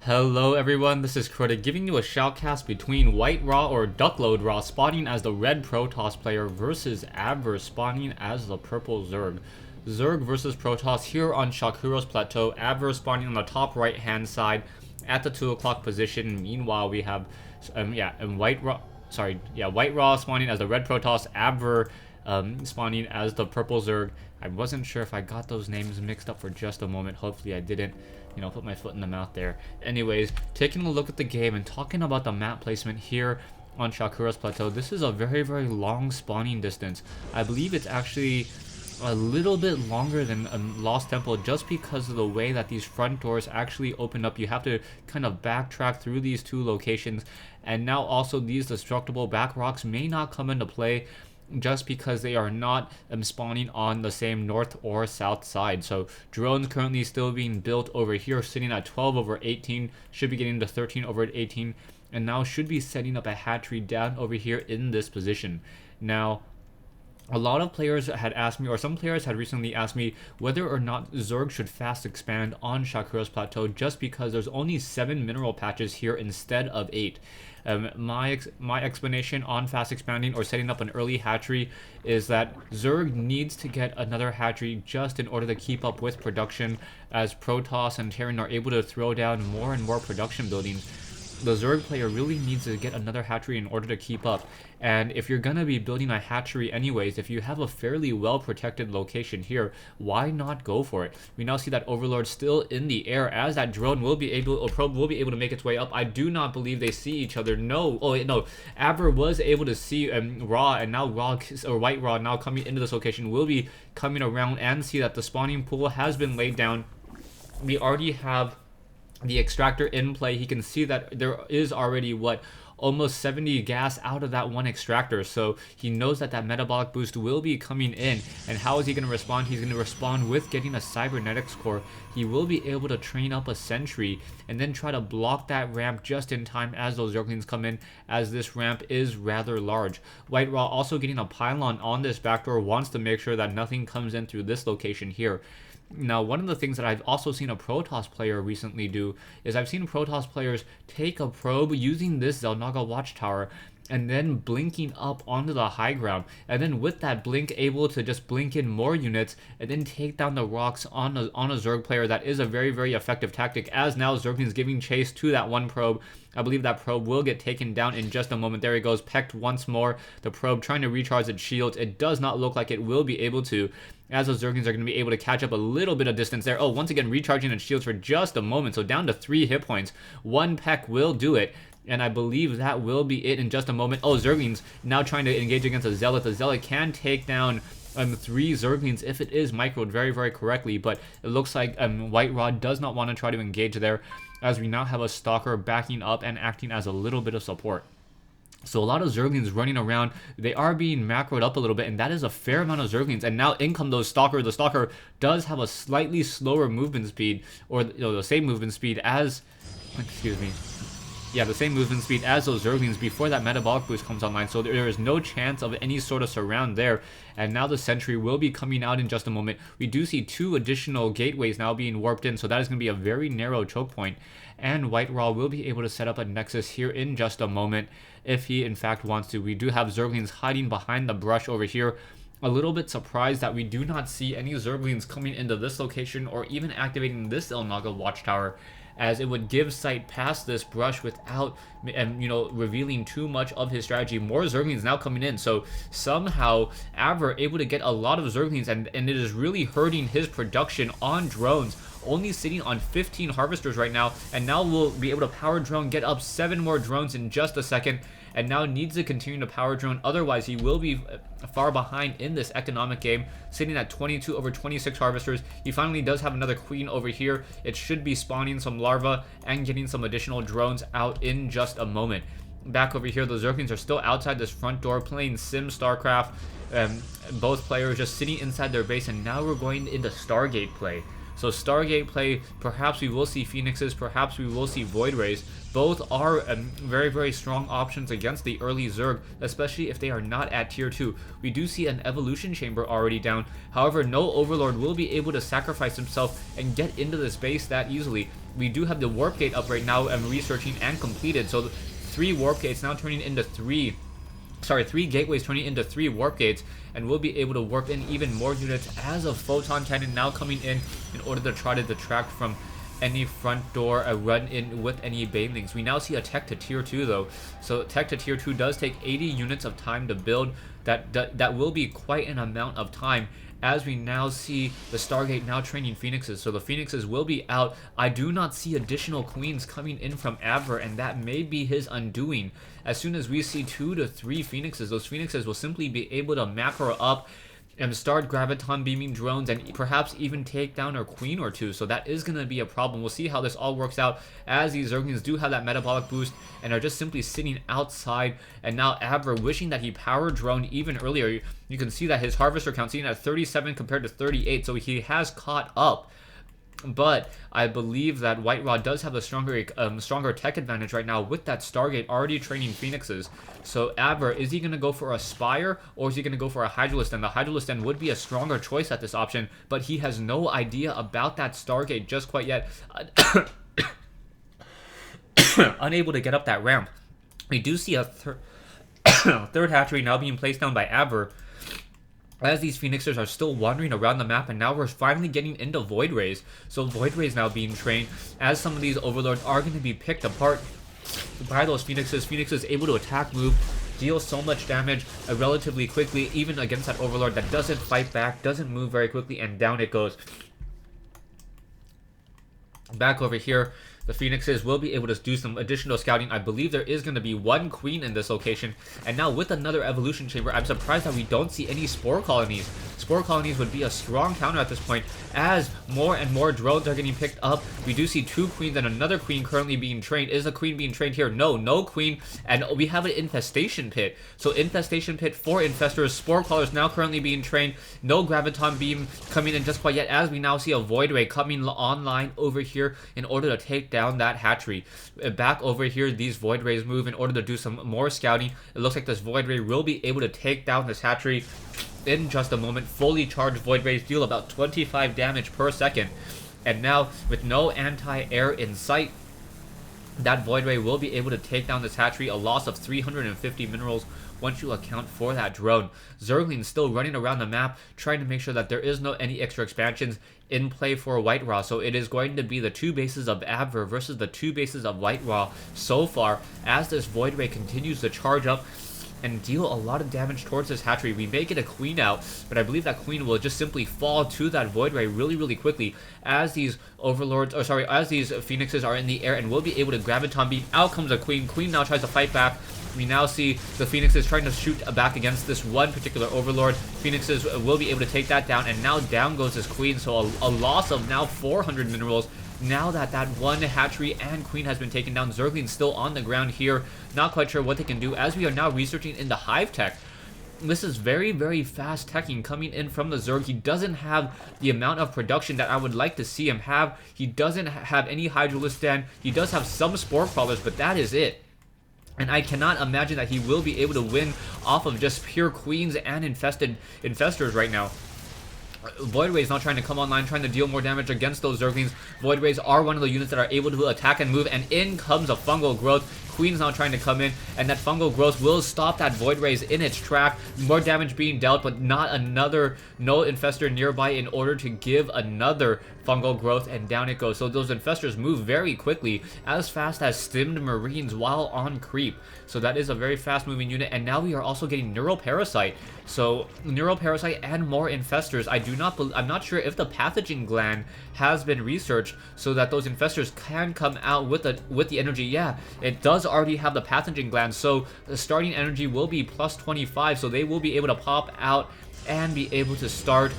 Hello everyone, this is Crota giving you a shoutcast between WhiteRa or Duckload Ra spawning as the red Protoss player versus Abver spawning as the purple Zerg. Zerg versus Protoss here on Shakuras Plateau, Abver spawning on the top right hand side at the 2 o'clock position. Meanwhile we have, WhiteRa spawning as the red Protoss, Abver spawning as the purple Zerg. I wasn't sure if I got those names mixed up for just a moment. Hopefully I didn't, put my foot in the mouth there. Anyways, taking a look at the game and talking about the map placement here on Shakuras Plateau, this is a very, very long spawning distance. I believe it's actually a little bit longer than Lost Temple just because of the way that these front doors actually open up. You have to kind of backtrack through these two locations, and now also these destructible back rocks may not come into play just because they are not spawning on the same north or south side. So drones currently still being built over here, sitting at 12 over 18, should be getting to 13 over 18, and now should be setting up a hatchery down over here in this position. Now, a lot of players had asked me, or some players had recently asked me, whether or not Zerg should fast expand on Shakuras Plateau just because there's only 7 mineral patches here instead of 8. My explanation on fast expanding or setting up an early hatchery is that Zerg needs to get another hatchery just in order to keep up with production, as Protoss and Terran are able to throw down more and more production buildings. The Zerg player really needs to get another hatchery in order to keep up. And if you're gonna be building a hatchery anyways, if you have a fairly well protected location here, why not go for it? We now see that Overlord still in the air, as that drone will be able, or probe will be able to make its way up. I do not believe they see each other. No, oh wait, no. Abver was able to see Ra, and now Ra, or WhiteRa, now coming into this location, will be coming around and see that the spawning pool has been laid down. We already have the extractor in play. He can see that there is already almost 70 gas out of that one extractor, so he knows that that metabolic boost will be coming in. And how is he going to respond? He's going to respond with getting a cybernetics core. He will be able to train up a sentry and then try to block that ramp just in time as those Zerglings come in, as this ramp is rather large. WhiteRa also getting a pylon on this backdoor, wants to make sure that nothing comes in through this location here. Now, one of the things that I've also seen a Protoss player recently do is I've seen Protoss players take a probe using this Xel'Naga watchtower and then blinking up onto the high ground, and then with that blink able to just blink in more units and then take down the rocks on a Zerg player. That is a very, very effective tactic, as now Zerglings giving chase to that one probe. I believe that probe will get taken down in just a moment. There he goes, pecked once more. The probe trying to recharge its shields. It does not look like it will be able to, as those Zerglings are going to be able to catch up a little bit of distance there. Oh, once again, recharging its shields for just a moment. So down to 3 hit points. One peck will do it. And I believe that will be it in just a moment. Oh, Zerglings now trying to engage against a Zealot. The Zealot can take down 3 Zerglings if it is microed very, very correctly. But it looks like WhiteRa does not want to try to engage there, as we now have a Stalker backing up and acting as a little bit of support. So a lot of Zerglings running around. They are being macroed up a little bit, and that is a fair amount of Zerglings. And now in come those Stalker. The Stalker does have a slightly slower movement speed, or the same movement speed as, the same movement speed as those Zerglings before that metabolic boost comes online, so there is no chance of any sort of surround there. And now the sentry will be coming out in just a moment. We do see 2 additional gateways now being warped in, so that is going to be a very narrow choke point. And WhiteRa will be able to set up a nexus here in just a moment if he in fact wants to. We do have Zerglings hiding behind the brush over here. A little bit surprised that we do not see any Zerglings coming into this location or even activating this Xel'Naga watchtower, as it would give sight past this brush without, revealing too much of his strategy. More Zerglings now coming in, so somehow Abver able to get a lot of Zerglings, and it is really hurting his production on drones. Only sitting on 15 harvesters right now, and now we'll be able to power drone, get up 7 more drones in just a second, and now needs to continue to power drone, otherwise he will be far behind in this economic game, sitting at 22 over 26 harvesters. He finally does have another queen over here. It should be spawning some larvae and getting some additional drones out in just a moment. Back over here, the Zerglings are still outside this front door playing Sim StarCraft. Both players just sitting inside their base, and now we're going into Stargate play. So Stargate play, perhaps we will see Phoenixes, perhaps we will see Void Rays. Both are very, very strong options against the early Zerg, especially if they are not at tier 2. We do see an evolution chamber already down. However, no Overlord will be able to sacrifice himself and get into this base that easily. we do have the warp gate up right now and researching and completed. So 3 warp gates now turning into 3 gateways turning into 3 warp gates, and we'll be able to warp in even more units as a photon cannon now coming in order to try to detract from any front door, a run in with any banelings. We now see a tech to tier 2 though, so tech to tier 2 does take 80 units of time to build. That will be quite an amount of time, as we now see the Stargate now training Phoenixes. So the Phoenixes will be out. I do not see additional queens coming in from Abver, and that may be his undoing. As soon as we see 2 to 3 Phoenixes, those Phoenixes will simply be able to macro up and start graviton beaming drones and perhaps even take down a queen or 2. So that is going to be a problem. We'll see how this all works out, as these Zerglings do have that metabolic boost and are just simply sitting outside. And now Abver, wishing that he power drone even earlier. You can see that his harvester count sitting at 37 compared to 38, so he has caught up. But I believe that WhiteRa does have a stronger tech advantage right now with that Stargate already training Phoenixes. So Abver, is he going to go for a Spire, or is he going to go for a Hydralisk? And the Hydralisk would be a stronger choice at this option, but he has no idea about that Stargate just quite yet. Unable to get up that ramp. We do see a third hatchery now being placed down by Abver, as these Phoenixers are still wandering around the map, and now we're finally getting into Void Rays. So Void Rays now being trained, as some of these Overlords are going to be picked apart by those Phoenixes. Phoenixes able to attack, move, deal so much damage relatively quickly, even against that Overlord that doesn't fight back, doesn't move very quickly, and down it goes. Back over here, the Phoenixes will be able to do some additional scouting. I believe there is going to be 1 queen in this location. And now with another evolution chamber, I'm surprised that we don't see any spore colonies. Spore colonies would be a strong counter at this point, as more and more drones are getting picked up. We do see 2 queens and another queen currently being trained. Is a queen being trained here? No queen. And we have an infestation pit. So infestation pit for infestors. Spore crawlers now currently being trained. No graviton beam coming in just quite yet, as we now see a void ray coming online over here in order to take down that hatchery. Back over here, these void rays move in order to do some more scouting. It looks like this void ray will be able to take down this hatchery in just a moment. Fully charged void rays deal about 25 damage per second, and now with no anti-air in sight, that void ray will be able to take down this hatchery. A loss of 350 minerals once you account for that drone. Zerglings still running around the map, trying to make sure that there is no any extra expansions in play for WhiteRa. So it is going to be the 2 bases of Abver versus the 2 bases of WhiteRa so far, as this void ray continues to charge up and deal a lot of damage towards this hatchery. We may get a queen out, but I believe that queen will just simply fall to that void ray really quickly, as these overlords, or sorry, as these Phoenixes are in the air and will be able to graviton beam. Out comes a queen. Queen now tries to fight back. We now see the Phoenixes trying to shoot back against this one particular Overlord. Phoenixes will be able to take that down, and now down goes this queen. So a loss of now 400 minerals. Now that that one hatchery and queen has been taken down, Zergling's still on the ground here. Not quite sure what they can do, as we are now researching in the hive tech. This is very fast teching coming in from the Zerg. He doesn't have the amount of production that I would like to see him have. He doesn't have any Hydralisk. He does have some spore crawlers, but that is it. And I cannot imagine that he will be able to win off of just pure queens and infestors right now. Void Rays now trying to come online, trying to deal more damage against those Zerglings. Void Rays are one of the units that are able to attack and move, and in comes a fungal growth. Queen's now trying to come in, and that fungal growth will stop that Void Rays in its track. More damage being dealt, but not another no infestor nearby in order to give another fungal growth, and down it goes. So those infestors move very quickly, as fast as stimmed marines while on creep. So that is a very fast moving unit, and now we are also getting neural parasite. So neural parasite and more infestors. I'm not sure if the pathogen gland has been researched so that those infestors can come out with the energy. Yeah, it does already have the pathogen gland, so the starting energy will be plus 25, so they will be able to pop out and be able to start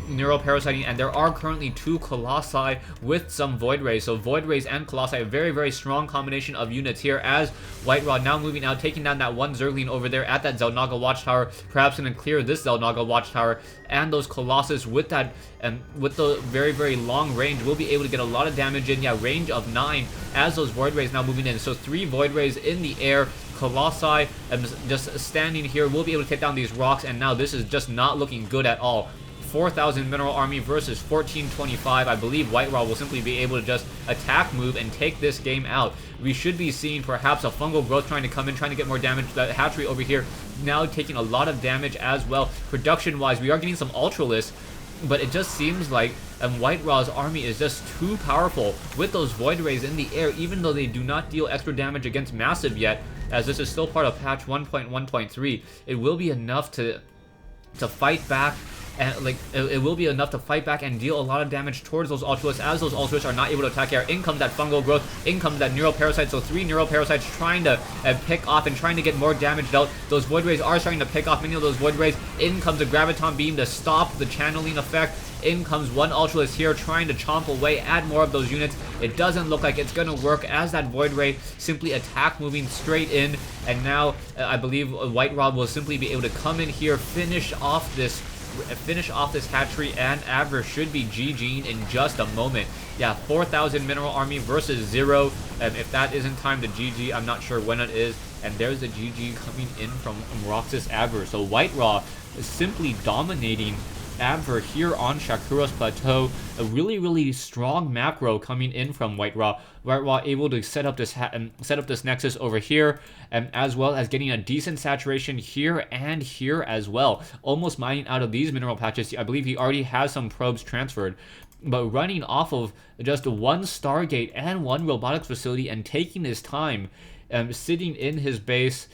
neuroparasiting. And there are currently 2 Colossi with some Void Rays. So Void Rays and Colossi, a very strong combination of units here, as WhiteRa now moving out, taking down that one Zergling over there at that Zelnaga Watchtower, perhaps going to clear this Zelnaga Watchtower, and those Colossus with that with the very long range will be able to get a lot of damage in. Yeah, range of 9 as those Void Rays now moving in. So 3 Void Rays in the air. Colossi just standing here will be able to take down these rocks, and now this is just not looking good at all. 4,000 mineral army versus 1425. I believe WhiteRa will simply be able to just attack, move, and take this game out. We should be seeing perhaps a fungal growth trying to come in, trying to get more damage. That hatchery over here now taking a lot of damage as well. Production-wise, we are getting some Ultralists, but it just seems like WhiteRa's army is just too powerful with those Void Rays in the air, even though they do not deal extra damage against Massive yet, as this is still part of patch 1.1.3. It will be enough to fight back, and like it will be enough to fight back and deal a lot of damage towards those Ultralists, as those Ultralists are not able to attack air. In comes that fungal growth, in comes that neural parasite, so 3 neural parasites trying to pick off and trying to get more damage dealt. Those Void Rays are starting to pick off many of those Void Rays. In comes a Graviton Beam to stop the channeling effect. In comes one Ultralist here trying to chomp away, add more of those units. It doesn't look like it's going to work, as that Void Ray simply attack moving straight in. And now I believe WhiteRa will simply be able to come in here, finish off this hatchery, and Abver should be GG'ing in just a moment. Yeah, 4,000 mineral army versus 0. If that isn't time to GG, I'm not sure when it is. And there's the GG coming in from Roxas Abver. So WhiteRa is simply dominating Abver here on Shakuras Plateau. A really strong macro coming in from WhiteRa. WhiteRa able to set up this nexus over here, and as well as getting a decent saturation here and here as well. Almost mining out of these mineral patches. I believe he already has some probes transferred, but running off of just one Stargate and one robotics facility and taking his time, sitting in his base,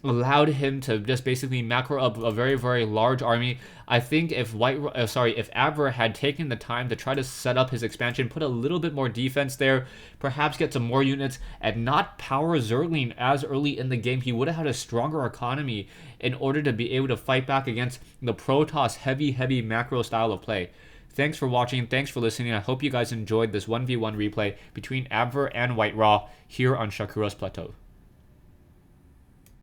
allowed him to just basically macro up a very large army. I think if Abver had taken the time to try to set up his expansion, put a little bit more defense there, perhaps get some more units, and not power Zergling as early in the game, he would have had a stronger economy in order to be able to fight back against the Protoss heavy macro style of play. Thanks for watching, thanks for listening. I hope you guys enjoyed this 1v1 replay between Abver and WhiteRa here on Shakuras Plateau.